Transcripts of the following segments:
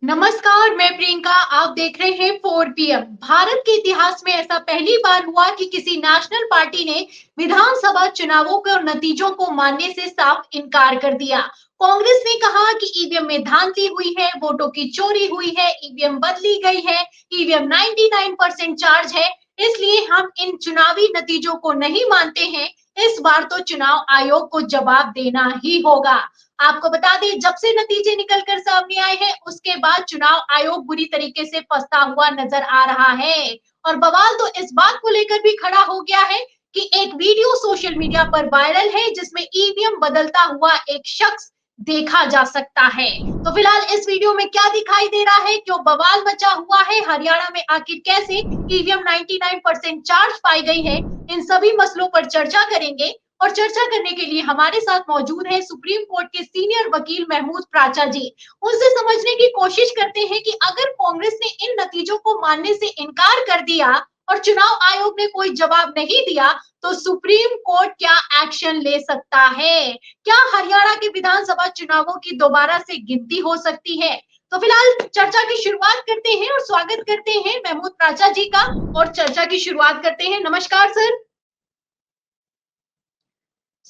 नमस्कार, मैं प्रियंका। आप देख रहे हैं 4 PM। भारत के इतिहास में ऐसा पहली बार हुआ कि किसी नेशनल पार्टी ने विधानसभा चुनावों के नतीजों को मानने से साफ इनकार कर दिया। कांग्रेस ने कहा कि ईवीएम में धांधली हुई है, वोटों की चोरी हुई है, ईवीएम बदली गई है, ईवीएम 99% चार्ज है, इसलिए हम इन चुनावी नतीजों को नहीं मानते हैं। इस बार तो चुनाव आयोग को जवाब देना ही होगा। आपको बता दें, जब से नतीजे निकल कर सामने आए हैं उसके बाद चुनाव आयोग बुरी तरीके से फंसा हुआ नजर आ रहा है। और बवाल तो इस बात को लेकर भी खड़ा हो गया है कि एक वीडियो सोशल मीडिया पर वायरल है जिसमें ईवीएम बदलता हुआ एक शख्स देखा जा सकता है। तो फिलहाल इस वीडियो में क्या दिखाई दे रहा है, क्यों बवाल मचा हुआ है, हरियाणा में आखिर कैसे ईवीएम 99% चार्ज पाई गई है, इन सभी मसलों पर चर्चा करेंगे। और चर्चा करने के लिए हमारे साथ मौजूद है सुप्रीम कोर्ट के सीनियर वकील महमूद प्राचा जी। उनसे समझने की कोशिश करते हैं कि अगर कांग्रेस ने इन नतीजों को मानने से इनकार कर दिया और चुनाव आयोग ने कोई जवाब नहीं दिया तो सुप्रीम कोर्ट क्या एक्शन ले सकता है। क्या हरियाणा के विधानसभा चुनावों की दोबारा से गिनती हो सकती है। तो फिलहाल चर्चा की शुरुआत करते हैं और स्वागत करते हैं महमूद प्राचा जी का। और चर्चा की शुरुआत करते हैं। नमस्कार सर।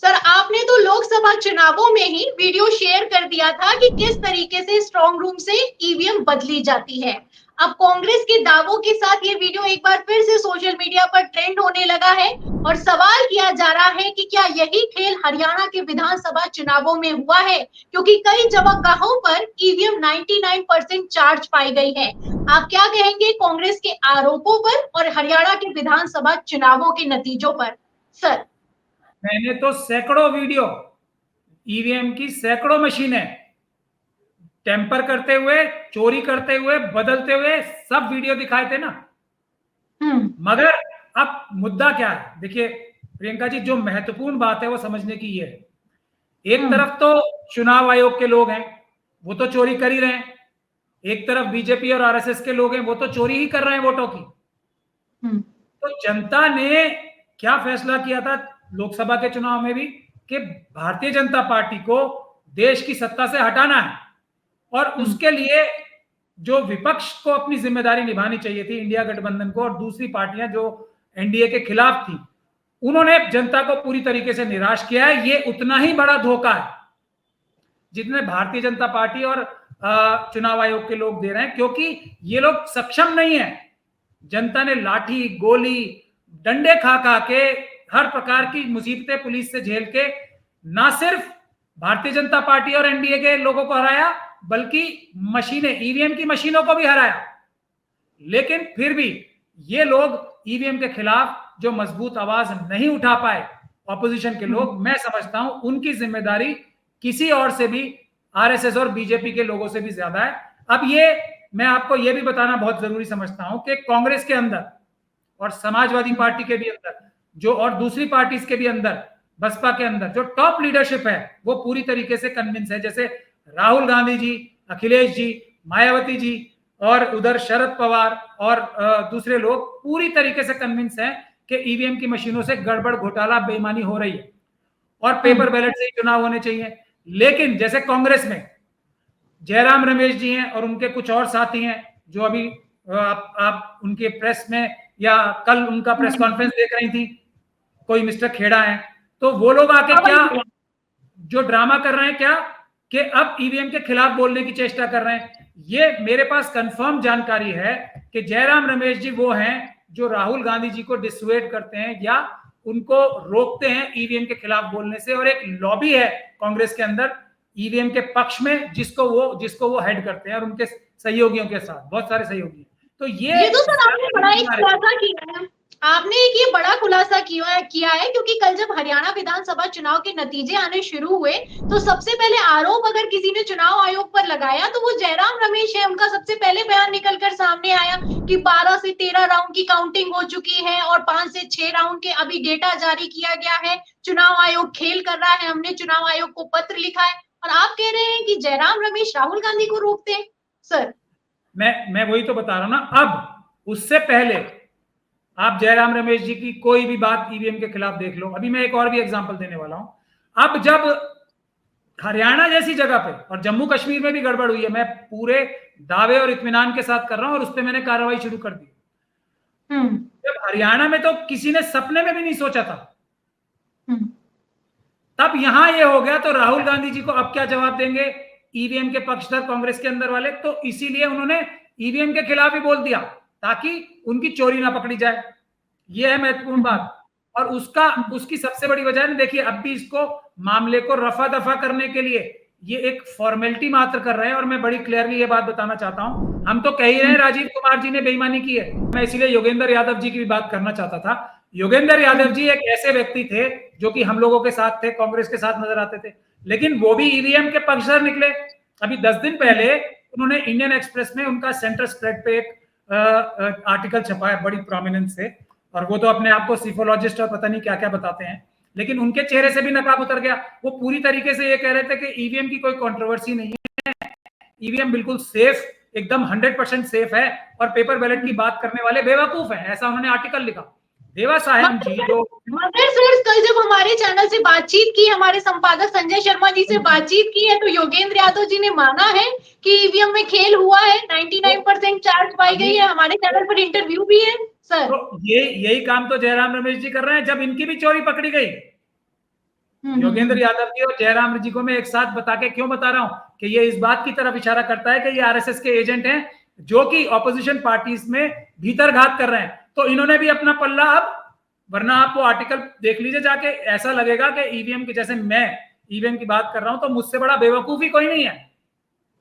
सर, आपने तो लोकसभा चुनावों में ही वीडियो शेयर कर दिया था कि किस तरीके से स्ट्रांग रूम से ईवीएम बदली जाती है। अब कांग्रेस के दावों के साथ ये वीडियो एक बार फिर से सोशल मीडिया पर ट्रेंड होने लगा है और सवाल किया जा रहा है कि क्या यही खेल हरियाणा के विधानसभा चुनावों में हुआ है, क्योंकि कई जगहों पर ईवीएम 99% चार्ज पाई गई है। आप क्या कहेंगे कांग्रेस के आरोपों पर और हरियाणा के विधानसभा चुनावों के नतीजों पर। सर, मैंने तो सैकड़ों वीडियो ईवीएम की सैकड़ों मशीनें टेम्पर करते हुए, चोरी करते हुए, बदलते हुए सब वीडियो दिखाए थे ना। मगर अब मुद्दा क्या है, देखिए प्रियंका जी, जो महत्वपूर्ण बात है वो समझने की ये है। एक तरफ तो चुनाव आयोग के लोग हैं, वो तो चोरी कर ही रहे हैं। एक तरफ बीजेपी और आरएसएस के लोग हैं, वो तो चोरी ही कर रहे हैं वोटों की। तो जनता ने क्या फैसला किया था लोकसभा के चुनाव में भी कि भारतीय जनता पार्टी को देश की सत्ता से हटाना है और उसके लिए जो विपक्ष को अपनी जिम्मेदारी निभानी चाहिए थी, इंडिया गठबंधन को और दूसरी पार्टियां जो एनडीए के खिलाफ थी, उन्होंने जनता को पूरी तरीके से निराश किया है। ये उतना ही बड़ा धोखा है जितने भारतीय जनता पार्टी और चुनाव आयोग के लोग दे रहे हैं, क्योंकि ये लोग सक्षम नहीं है। जनता ने लाठी, गोली, डंडे खा खा के, हर प्रकार की मुसीबतें पुलिस से झेल के ना सिर्फ भारतीय जनता पार्टी और एनडीए के लोगों को हराया, बल्कि मशीनें, ईवीएम की मशीनों को भी हराया। लेकिन फिर भी ये लोग ईवीएम के खिलाफ जो मजबूत आवाज नहीं उठा पाए, ऑपोजिशन के लोग, मैं समझता हूं उनकी जिम्मेदारी किसी और से भी, आरएसएस और बीजेपी के लोगों से भी ज्यादा है। अब ये मैं आपको ये भी बताना बहुत जरूरी समझता हूं कि कांग्रेस के अंदर और समाजवादी पार्टी के भी अंदर जो, और दूसरी पार्टीज के भी अंदर, बसपा के अंदर जो टॉप लीडरशिप है वो पूरी तरीके से कन्विंस है। जैसे राहुल गांधी जी, अखिलेश जी, मायावती जी और उधर शरद पवार और दूसरे लोग पूरी तरीके से कन्विंस हैं कि ईवीएम की मशीनों से गड़बड़, घोटाला, बेईमानी हो रही है और पेपर बैलेट से ही चुनाव होने चाहिए। लेकिन जैसे कांग्रेस में जयराम रमेश जी हैं और उनके कुछ और साथी हैं जो अभी आप उनके प्रेस में या कल उनका प्रेस कॉन्फ्रेंस देख रही थी, कोई मिस्टर खेड़ा है, तो वो लोग आके क्या जो ड्रामा कर रहे हैं, क्या कि अब ईवीएम के खिलाफ बोलने की चेष्टा कर रहे हैं। ये मेरे पास कंफर्म जानकारी है कि जयराम रमेश जी वो हैं जो राहुल गांधी जी को डिसुएड करते हैं या उनको रोकते हैं ईवीएम के खिलाफ बोलने से। और एक लॉबी है कांग्रेस के अंदर ईवीएम के पक्ष में जिसको वो हेड करते हैं और उनके सहयोगियों के साथ बहुत सारे सहयोगी। तो ये तो सर आपने बड़ा एक खुलासा किया है। आपने एक ये बड़ा खुलासा किया है क्योंकि कल जब हरियाणा विधानसभा चुनाव के नतीजे आने शुरू हुए तो सबसे पहले आरोप अगर किसी ने चुनाव आयोग पर लगाया तो वो जयराम रमेश है। उनका सबसे पहले बयान निकलकर सामने आया कि 12 से 13 राउंड की काउंटिंग हो चुकी है और 5 से 6 राउंड के अभी डेटा जारी किया गया है। चुनाव आयोग खेल कर रहा है, हमने चुनाव आयोग को पत्र लिखा है। और आप कह रहे हैं कि जयराम रमेश राहुल गांधी को रोकते हैं। सर, मैं वही तो बता रहा हूं ना। अब उससे पहले आप जयराम रमेश जी की कोई भी बात ईवीएम के खिलाफ देख लो। अभी मैं एक और भी एग्जांपल देने वाला हूं। अब जब हरियाणा जैसी जगह पे और जम्मू कश्मीर में भी गड़बड़ हुई है, मैं पूरे दावे और इत्मीनान के साथ कर रहा हूं और उस पर मैंने कार्रवाई शुरू कर दी। जब हरियाणा में तो किसी ने सपने में भी नहीं सोचा था, तब यहां ये हो गया, तो राहुल गांधी जी को अब क्या जवाब देंगे ईवीएम के पक्षधर कांग्रेस के अंदर वाले? तो इसीलिए उन्होंने ईवीएम के खिलाफ ही बोल दिया ताकि उनकी चोरी ना पकड़ी जाए। यह है महत्वपूर्ण बात। और उसकी सबसे बड़ी वजह है, देखिए अब भी इसको मामले को रफा दफा करने के लिए ये एक फॉर्मेलिटी मात्र कर रहे हैं। और मैं बड़ी क्लियरली ये बात बताना चाहता हूं, हम तो कह ही रहे हैं राजीव कुमार जी ने बेईमानी की है। मैं इसीलिए योगेंद्र यादव जी की भी बात करना चाहता था। योगेंद्र यादव जी एक ऐसे व्यक्ति थे जो कि हम लोगों के साथ थे, कांग्रेस के साथ नजर आते थे, लेकिन वो भी ईवीएम के पक्षधर निकले। अभी 10 दिन पहले उन्होंने इंडियन एक्सप्रेस में उनका सेंटर स्प्रेड पे एक आर्टिकल छपा है बड़ी प्रोमिनेंस से, और वो तो अपने आप को सिफोलॉजिस्ट और पता नहीं क्या क्या बताते हैं, लेकिन उनके चेहरे से भी नकाब उतर गया। वो पूरी तरीके से ये कह रहे थे कि ईवीएम की कोई कंट्रोवर्सी नहीं है, ईवीएम बिल्कुल सेफ, एकदम 100% सेफ है, और पेपर बैलेट की बात करने वाले बेवकूफ हैं, ऐसा उन्होंने आर्टिकल लिखा। देवा साहेब जी जो मगर सर कल जब हमारे चैनल से बातचीत की, हमारे संपादक संजय शर्मा जी से बातचीत की है, तो योगेंद्र यादव जी ने माना है कि ईवीएम में खेल हुआ है, 99% चार्ज पाई गई है। हमारे चैनल पर इंटरव्यू भी है सर। तो यही काम तो जयराम रमेश जी कर रहे हैं, जब इनकी भी चोरी पकड़ी गई। योगेंद्र यादव जी और जयराम जी को मैं एक साथ बता के क्यों बता रहा हूं कि ये इस बात की तरफ इशारा करता है कि ये आरएसएस के एजेंट हैं जो कि ऑपोजिशन पार्टीज में भीतर घात कर रहे हैं। तो इन्होंने भी अपना पल्ला अब, वरना आप वो आर्टिकल देख लीजिए जाके, ऐसा लगेगा कि ईवीएम की, जैसे मैं ईवीएम की बात कर रहा हूं तो मुझसे बड़ा बेवकूफ ही कोई नहीं है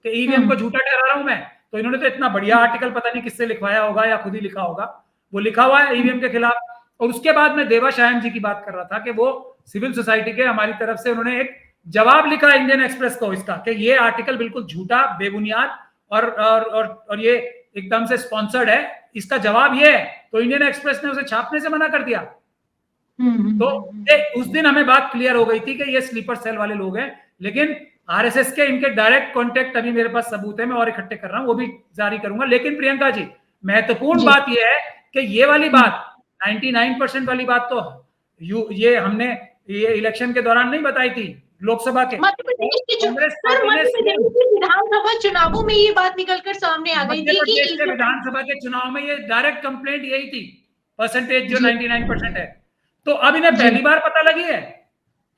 कि ईवीएम को झूठा ठहरा रहा हूं मैं। तो इन्होंने तो इतना बढ़िया आर्टिकल पता नहीं किससे लिखवाया होगा या खुद ही लिखा होगा, वो लिखा हुआ है ईवीएम के खिलाफ। और उसके बाद मैं देवा साहेब जी की बात कर रहा था कि वो सिविल सोसाइटी के हमारी तरफ से उन्होंने एक जवाब लिखा इंडियन एक्सप्रेस को इसका कि ये आर्टिकल बिल्कुल झूठा, बेबुनियाद और ये एकदम से स्पॉन्सर्ड है, इसका जवाब ये है। तो इंडियन एक्सप्रेस ने उसे छापने से मना कर दिया। तो उस दिन हमें बात क्लियर हो गई थी कि ये स्लीपर सेल वाले लोग हैं, लेकिन आरएसएस के इनके डायरेक्ट कांटेक्ट अभी मेरे पास सबूत है, मैं और इकट्ठे कर रहा हूं, वो भी जारी करूंगा। लेकिन प्रियंका जी, महत्वपूर्ण बात यह है कि ये वाली बात 99% वाली बात तो ये हमने ये इलेक्शन के दौरान नहीं बताई थी, लोकसभा के विधानसभा चुनावों में ये बात निकलकर सामने आ गई थी कि विधानसभा के चुनाव में ये डायरेक्ट कंप्लेंट यही थी, परसेंटेज जो 99% है। तो अब इन्हें पहली बार पता लगी है,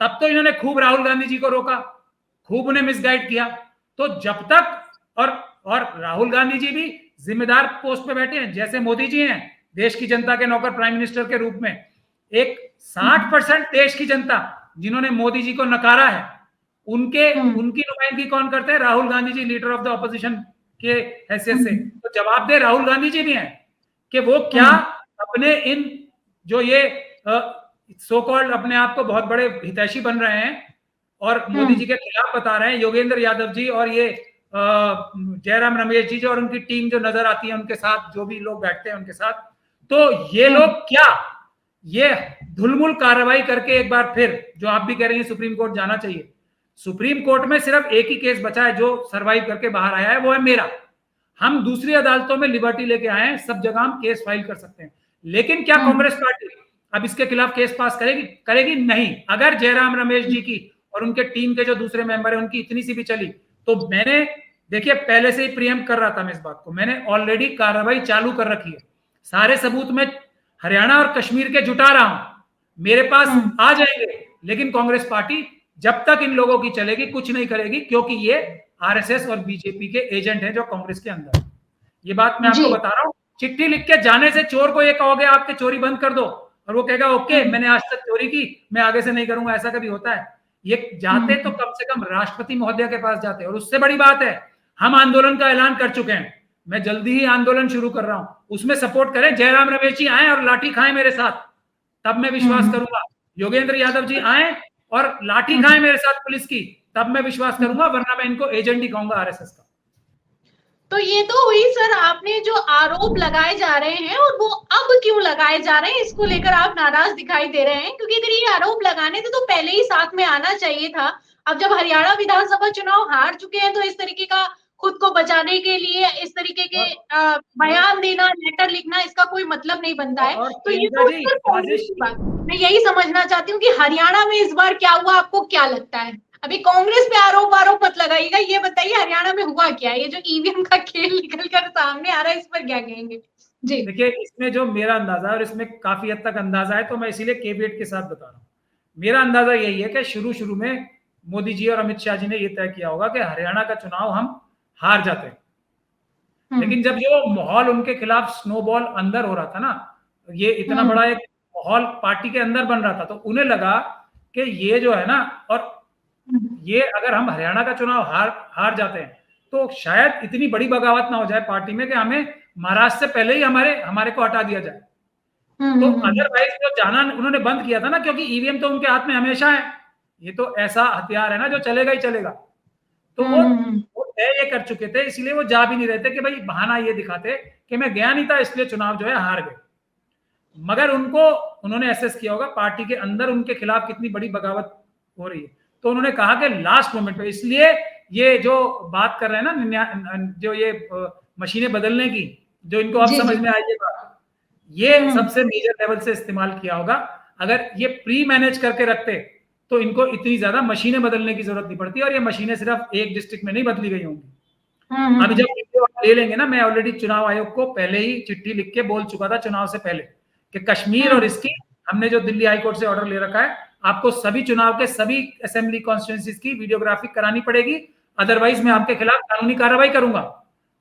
तब तो इन्होंने खूब राहुल गांधी जी को रोका, खूब उन्हें मिसगाइड किया। तो जब तक और राहुल गांधी जी भी जिम्मेदार पोस्ट पे बैठे हैं, जैसे मोदी जी हैं देश की जनता के नौकर प्राइम मिनिस्टर के रूप में, एक 60% देश की जनता जिन्होंने मोदी जी को नकारा है, उनकी नुमाइंदगी कौन करते हैं? Rahul Gandhi ji, leader of the opposition के हैसियत से। तो जवाबदेह राहुल गांधी जी भी हैं कि वो क्या अपने इन जो ये सो कॉल्ड अपने आप को बहुत बड़े हितैषी बन रहे हैं और मोदी जी के खिलाफ बता रहे हैं, योगेंद्र यादव जी और ये जयराम रमेश जी जो और उनकी टीम जो नजर आती है, उनके साथ जो भी लोग बैठते हैं उनके साथ, तो ये लोग क्या ये धुलमुल कार्रवाई करके एक बार फिर, जो आप भी कह रहे हैं सुप्रीम कोर्ट जाना चाहिए, सुप्रीम कोर्ट में सिर्फ एक ही केस बचा है जो सर्वाइव करके बाहर आया है, वो है मेरा। हम दूसरी अदालतों में लिबर्टी लेके आए हैं, सब जगह हम केस फाइल कर सकते हैं। लेकिन क्या कांग्रेस पार्टी अब इसके खिलाफ केस पास करेगी? नहीं। अगर जयराम रमेश जी की और उनके टीम के जो दूसरे मेंबर है उनकी इतनी सी भी चली, तो मैंने देखिए पहले से ही प्रियम कर रहा था मैं इस बात को, मैंने ऑलरेडी कार्रवाई चालू कर रखी है, सारे सबूत में हरियाणा और कश्मीर के जुटा रहा हूं, मेरे पास आ जाएंगे। लेकिन कांग्रेस पार्टी जब तक इन लोगों की चलेगी कुछ नहीं करेगी, क्योंकि ये आरएसएस और बीजेपी के एजेंट हैं जो कांग्रेस के अंदर। ये बात मैं आपको बता रहा हूं। चिट्ठी लिख के जाने से चोर को ये कहोगे आपके चोरी बंद कर दो और वो कहेगा ओके मैंने आज तक चोरी की, मैं आगे से नहीं करूंगा, ऐसा कभी होता है? ये जाते तो कम से कम राष्ट्रपति महोदय के पास जाते। और उससे बड़ी बात है, हम आंदोलन का ऐलान कर चुके हैं, मैं जल्दी ही आंदोलन शुरू कर रहा हूं, उसमें सपोर्ट करें। जयराम रमेश जी आए और लाठी खाएं मेरे साथ, तब मैं विश्वास करूंगा। योगेंद्र यादव जी आए और लाठी खाएं मेरे साथ पुलिस की, तब मैं विश्वास करूंगा, वरना मैं इनको एजेंट ही कहूंगा आरएसएस का। तो ये तो हुई सर, आपने जो आरोप लगाए जा रहे हैं और वो अब क्यों लगाए जा रहे हैं, इसको लेकर आप नाराज दिखाई दे रहे हैं, क्योंकि अगर ये आरोप लगाने थे तो पहले ही साथ में आना चाहिए था। अब जब हरियाणा विधानसभा चुनाव हार चुके हैं तो इस तरीके का खुद को बचाने के लिए इस तरीके के बयान देना, लेटर लिखना, इसका कोई मतलब नहीं बनता है। तो ये तो बात मैं यही समझना चाहती हूँ कि हरियाणा में इस बार क्या हुआ, आपको क्या लगता है? अभी कांग्रेस पे आरोप मत लगाइएगा, ये बताइए हरियाणा में हुआ क्या? ये जो ईवीएम का खेल निकल कर सामने आ रहा है, इस पर क्या कहेंगे? जी देखिए, इसमें जो मेरा अंदाजा है और इसमें काफी हद तक अंदाजा है, तो मैं इसीलिए केविएट के साथ बता रहा हूँ। मेरा अंदाजा यही है कि शुरू में मोदी जी और अमित शाह जी ने यह तय किया होगा कि हरियाणा का चुनाव हम हार जाते हैं। लेकिन जब जो माहौल उनके खिलाफ स्नोबॉल अंदर हो रहा था ना, ये इतना बड़ा एक माहौल पार्टी के अंदर बन रहा था, तो उन्हें लगा कि ये जो है ना, और ये अगर हम हरियाणा का चुनाव हार जाते हैं तो शायद इतनी बड़ी बगावत ना हो जाए पार्टी में कि हमें महाराष्ट्र से पहले ही हमारे को हटा दिया जाए। तो अदरवाइज जो जाना उन्होंने बंद किया था ना, क्योंकि ईवीएम तो उनके हाथ में हमेशा है, ये तो ऐसा हथियार है ना जो चलेगा ही चलेगा। तो वो तय ये कर चुके थे, इसलिए वो जा भी नहीं रहे थे कि भाई बहाना ये दिखाते कि मैं गया नहीं था इसलिए चुनाव जो है हार गए। मगर उन्होंने एसेस किया होगा पार्टी के अंदर उनके खिलाफ कितनी बड़ी बगावत हो रही है, तो उन्होंने कहा कि लास्ट मोमेंट पे, इसलिए ये जो बात कर रहे हैं ना, जो ये मशीनें बदलने की, जो इनको अब समझ में आई है बात, ये सबसे मेजर लेवल से इस्तेमाल किया होगा। अगर ये प्री मैनेज करके रखते तो इनको इतनी ज्यादा मशीनें बदलने की जरूरत नहीं पड़ती, और ये मशीनें सिर्फ एक डिस्ट्रिक्ट में नहीं बदली गई होंगी। अभी जब वीडियो ले लेंगे ना, मैं ऑलरेडी चुनाव आयोग को पहले ही चिट्ठी लिख के बोल चुका था चुनाव से पहले कि कश्मीर और इसकी, हमने जो दिल्ली हाईकोर्ट से ऑर्डर ले रखा है, आपको सभी चुनाव के सभी असेंबली कॉन्स्टिट्यूंसीज की वीडियोग्राफी करानी पड़ेगी, अदरवाइज मैं आपके खिलाफ कानूनी कार्रवाई करूंगा।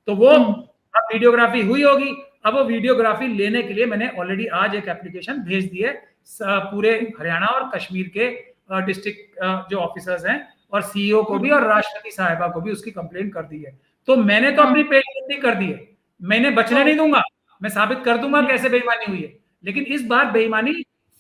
तो वो अब वीडियोग्राफी हुई होगी। अब वो वीडियोग्राफी लेने के लिए मैंने ऑलरेडी आज एक एप्लीकेशन भेज दी है पूरे हरियाणा और कश्मीर के डिस्ट्रिक्ट जो ऑफिसर्स हैं, और सीईओ को भी और राष्ट्रपति साहिबा को भी उसकी कंप्लेंट कर दी है। तो मैंने तो अपनी पेशेंसी कर दी है, मैंने बचने नहीं दूंगा, मैं साबित कर दूंगा कैसे बेईमानी हुई है। लेकिन इस बार बेईमानी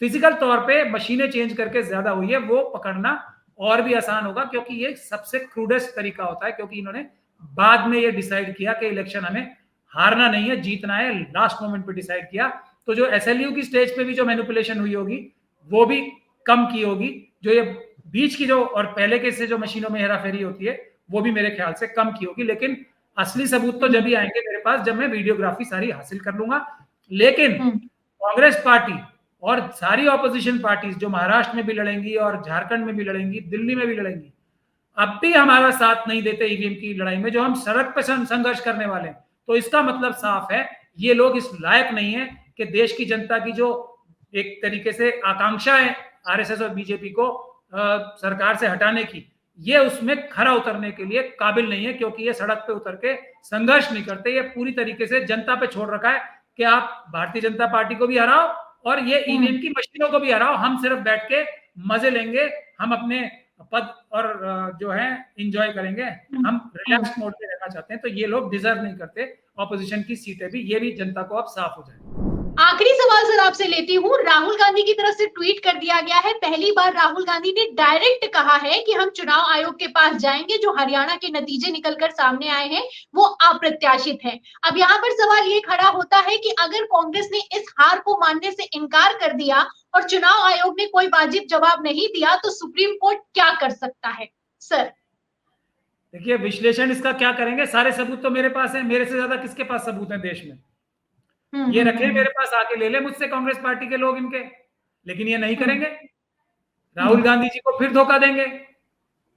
फिजिकल तौर पे मशीनें चेंज करके ज्यादा हुई है, वो पकड़ना और भी आसान होगा, क्योंकि ये सबसे क्रूडेस्ट तरीका होता है, क्योंकि इन्होंने बाद में ये डिसाइड किया कि इलेक्शन हमें हारना नहीं है, जीतना है, लास्ट मोमेंट पे डिसाइड किया। तो जो एसएलयू की स्टेज पे भी जो मैनिपुलेशन हुई होगी वो भी कम की होगी, जो ये बीच की जो और पहले के से जो मशीनों में हेराफेरी होती है वो भी मेरे ख्याल से कम की होगी। लेकिन असली सबूत तो जब ही आएंगे मेरे पास, जब मैं वीडियोग्राफी सारी हासिल कर लूंगा। लेकिन कांग्रेस पार्टी और सारी ऑपोजिशन पार्टीज जो महाराष्ट्र में भी लड़ेंगी और झारखंड में भी लड़ेंगी, दिल्ली में भी लड़ेंगी, अब भी हमारा साथ नहीं देते ईवीएम की लड़ाई में, जो हम सड़क पर संघर्ष करने वाले हैं। तो इसका मतलब साफ है, ये लोग इस लायक नहीं है कि देश की जनता की जो एक तरीके से आकांक्षा है आरएसएस और बीजेपी को सरकार से हटाने की, ये उसमें खरा उतरने के लिए काबिल नहीं है, क्योंकि ये सड़क पे उतर के संघर्ष नहीं करते। ये पूरी तरीके से जनता पे छोड़ रखा है कि आप भारतीय जनता पार्टी को भी हराओ और ये ईवीएम की मशीनों को भी हराओ, हम सिर्फ बैठ के मजे लेंगे, हम अपने पद और जो है इंजॉय करेंगे, हम रिलैक्स मोड पे रहना चाहते हैं। तो ये लोग डिजर्व नहीं करते ऑपोजिशन की सीटें भी, ये भी जनता को अब साफ हो जाए। आखिरी सवाल सर आपसे लेती हूँ, राहुल गांधी की तरफ से ट्वीट कर दिया गया है, पहली बार राहुल गांधी ने डायरेक्ट कहा है कि हम चुनाव आयोग के पास जाएंगे, जो हरियाणा के नतीजे निकलकर सामने आए हैं वो अप्रत्याशित है। अब यहाँ पर सवाल ये खड़ा होता है कि अगर कांग्रेस ने इस हार को मानने से इनकार कर दिया और चुनाव आयोग ने कोई वाजिब जवाब नहीं दिया, तो सुप्रीम कोर्ट क्या कर सकता है? सर देखिए, विश्लेषण इसका क्या करेंगे, सारे सबूत तो मेरे पास है, मेरे से ज्यादा किसके पास सबूत है देश में? ये रखे मेरे पास, आके ले ले मुझसे कांग्रेस पार्टी के लोग इनके, लेकिन ये नहीं करेंगे। राहुल गांधी जी को फिर धोखा देंगे,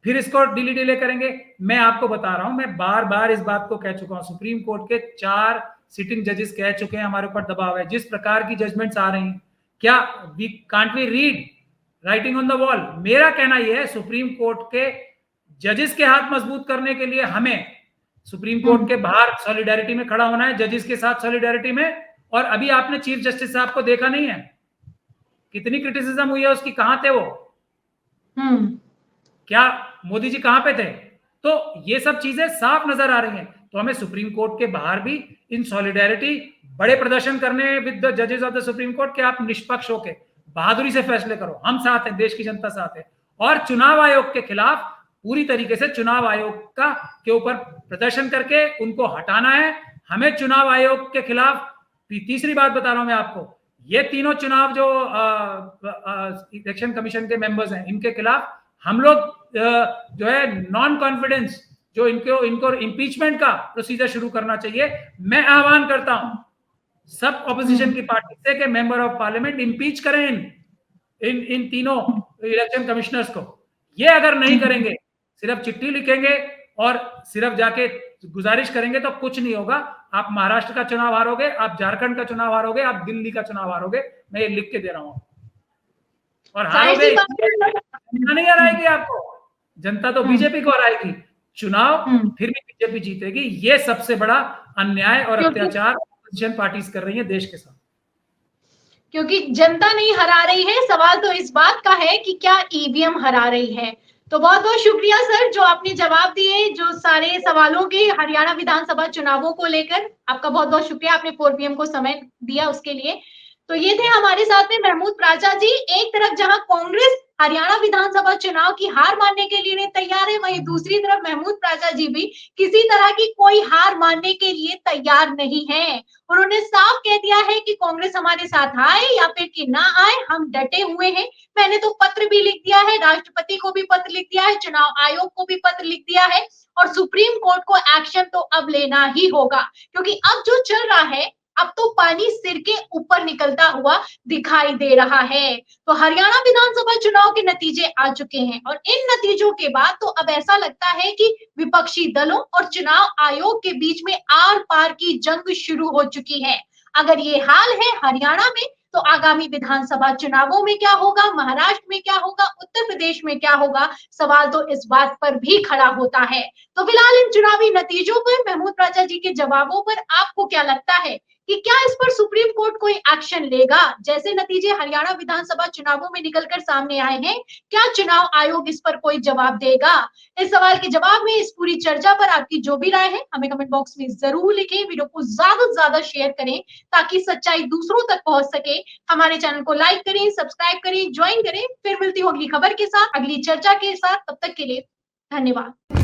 फिर इसको डिले डिले करेंगे। मैं आपको बता रहा हूं, मैं बार बार इस बात को कह चुका हूं, सुप्रीम कोर्ट के 4 सिटिंग जजेस कह चुके हैं हमारे ऊपर दबाव है, जिस प्रकार की जजमेंट्स आ रही हैं, क्या we can't we read writing on the wall? मेरा कहना यह है, सुप्रीम कोर्ट के जजेस के हाथ मजबूत करने के लिए हमें सुप्रीम कोर्ट के बाहर सॉलिडारिटी में खड़ा होना है, जजेस के साथ सॉलिडारिटी में। और अभी आपने चीफ जस्टिस साहब को देखा नहीं है, कितनी क्रिटिसिज्म हुई है उसकी, कहां थे वो? क्या मोदी जी कहां पे थे? तो ये सब चीजें साफ नजर आ रही हैं। तो हमें सुप्रीम कोर्ट के बाहर भी इन सॉलिडारिटी बड़े प्रदर्शन करने विद द जजेस ऑफ द सुप्रीम कोर्ट के आप निष्पक्ष होके बहादुरी से फैसले करो, हम साथ हैं, देश की जनता साथ है। और चुनाव आयोग के खिलाफ पूरी तरीके से चुनाव आयोग का के ऊपर प्रदर्शन करके उनको हटाना है हमें। चुनाव आयोग के खिलाफ तीसरी बात बता रहा हूं मैं आपको, ये तीनों चुनाव जो इलेक्शन कमीशन के मेंबर्स हैं, इनके खिलाफ हम लोग जो है नॉन कॉन्फिडेंस, जो इनको इम्पीचमेंट का प्रोसीजर शुरू करना चाहिए। मैं आह्वान करता हूं सब ऑपोजिशन की पार्टी से कि मेंबर ऑफ पार्लियामेंट इम्पीच करें इन तीनों इलेक्शन कमिश्नर्स को। ये अगर नहीं करेंगे, सिर्फ चिट्ठी लिखेंगे और सिर्फ जाके गुजारिश करेंगे तो कुछ नहीं होगा। आप महाराष्ट्र का चुनाव हारोगे, आप झारखंड का चुनाव हारोगे, आप दिल्ली का चुनाव हारोगे, मैं ये लिख के दे रहा हूं। और हारोगे, जनता नहीं हराएगी आपको, जनता तो बीजेपी को हराएगी। चुनाव फिर भी बीजेपी जीतेगी। ये सबसे बड़ा अन्याय और अत्याचार अपोजिशन पार्टीज कर रही है देश के साथ। क्योंकि जनता नहीं हरा रही है, सवाल तो इस बात का है कि क्या ईवीएम हरा रही है। तो बहुत बहुत शुक्रिया सर जो आपने जवाब दिए जो सारे सवालों के हरियाणा विधानसभा चुनावों को लेकर। आपका बहुत बहुत शुक्रिया, आपने 4 PM को समय दिया उसके लिए। तो ये थे हमारे साथ में महमूद प्राचा जी। एक तरफ जहां कांग्रेस हरियाणा विधानसभा चुनाव की हार मानने के लिए तैयार है, वहीं दूसरी तरफ महमूद प्राचा जी भी किसी तरह की कोई हार मानने के लिए तैयार नहीं है। उन्होंने साफ कह दिया है कि कांग्रेस हमारे साथ आए या फिर कि ना आए, हम डटे हुए हैं। मैंने तो पत्र भी लिख दिया है, राष्ट्रपति को भी पत्र लिख दिया है, चुनाव आयोग को भी पत्र लिख दिया है और सुप्रीम कोर्ट को एक्शन तो अब लेना ही होगा। क्योंकि अब जो चल रहा है, अब तो पानी सिर के ऊपर निकलता हुआ दिखाई दे रहा है। तो हरियाणा विधानसभा चुनाव के नतीजे आ चुके हैं और इन नतीजों के बाद तो अब ऐसा लगता है कि विपक्षी दलों और चुनाव आयोग के बीच में आर पार की जंग शुरू हो चुकी है। अगर ये हाल है हरियाणा में, तो आगामी विधानसभा चुनावों में क्या होगा, महाराष्ट्र में क्या होगा, उत्तर प्रदेश में क्या होगा, सवाल तो इस बात पर भी खड़ा होता है। तो फिलहाल इन चुनावी नतीजों पर, महमूद प्राचा जी के जवाबों पर आपको क्या लगता है कि क्या इस पर सुप्रीम कोर्ट कोई एक्शन लेगा? जैसे नतीजे हरियाणा विधानसभा चुनावों में निकलकर सामने आए हैं, क्या चुनाव आयोग इस पर कोई जवाब देगा? इस सवाल के जवाब में, इस पूरी चर्चा पर आपकी जो भी राय है हमें कमेंट बॉक्स में जरूर लिखें। वीडियो को ज्यादा से ज्यादा शेयर करें ताकि सच्चाई दूसरों तक पहुंच सके। हमारे चैनल को लाइक करें, सब्सक्राइब करें, ज्वाइन करें। फिर मिलती होगी खबर के साथ, अगली चर्चा के साथ। तब तक के लिए धन्यवाद।